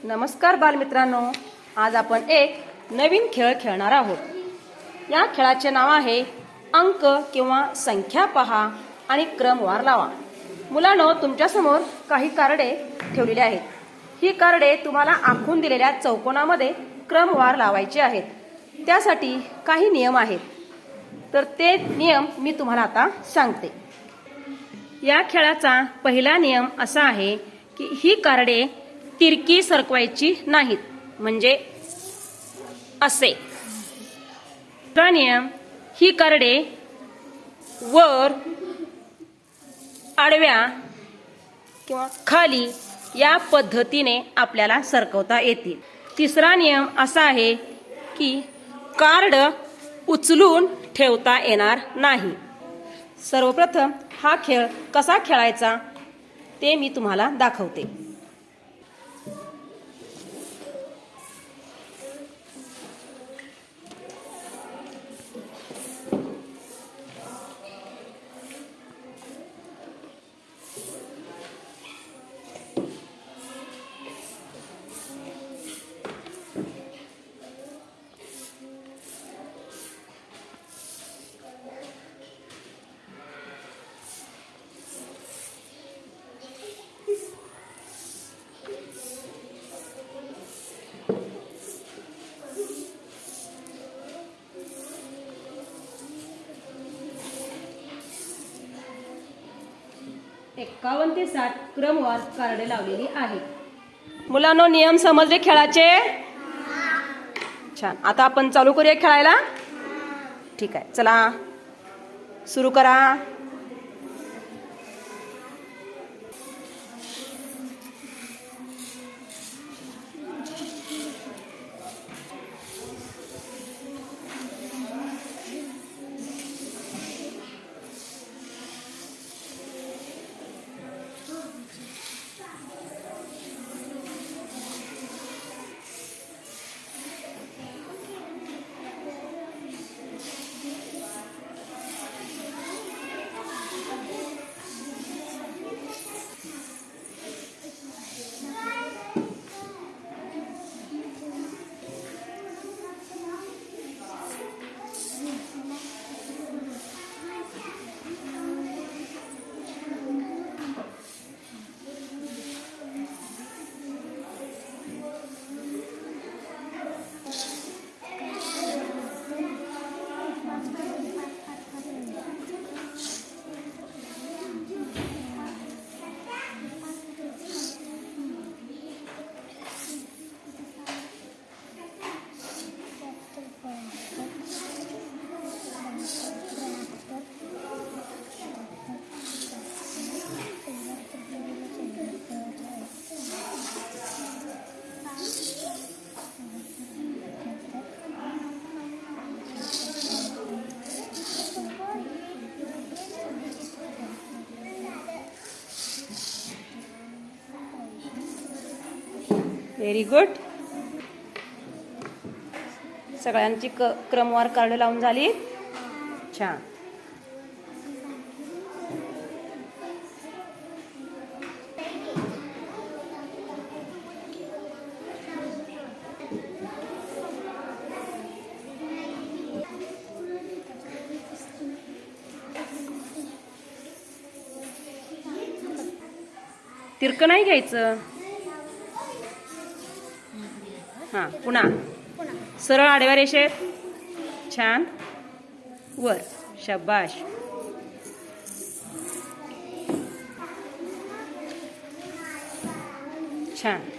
नमस्कार बालमित्रांनो, आज आपण एक नवीन खेळ खेळणार आहोत। या खेळाचे नाव आहे अंक किंवा संख्या पहा आणि क्रमवार लावा। मुलांनो, तुमच्यासमोर काही कार्डे ठेवलेली आहेत। ही कार्डे तुम्हाला आखून दिलेल्या चौकोनामध्ये क्रमवार लावायची आहेत। त्यासाठी काही नियम आहेत, तर ते नियम मी तुम्हाला आता सांगते। या खेळाचा पहिला नियम असा आहे की ही कार्डे तिरकी सरकवायची नाहीत, म्हणजे असे। दुसरा नियम, ही कार्डे वर, आडव्या किंवा खाली या पद्धतीने आपल्याला सरकवता येतील। तिसरा नियम असा आहे की कार्ड उचलून ठेवता येणार नाही। सर्वप्रथम हा खेळ कसा खेळायचा ते मी तुम्हाला दाखवते। एकावन्न ते 60 क्रमवार कार्डे लावलेली आहे। मुलांनो, नियम समजले खेळाचे? छान। आता आपण चालू करूया खेळायला। ठीक आहे, चला सुरू करा। Very good. सगळ्यांची क्रमवार कार्ड लावून झाली। छान। तिरक नाही घ्यायचं। हां, पुन्हा सरळ आडव्या रेषेत। छान। वर, शाबाश। छान।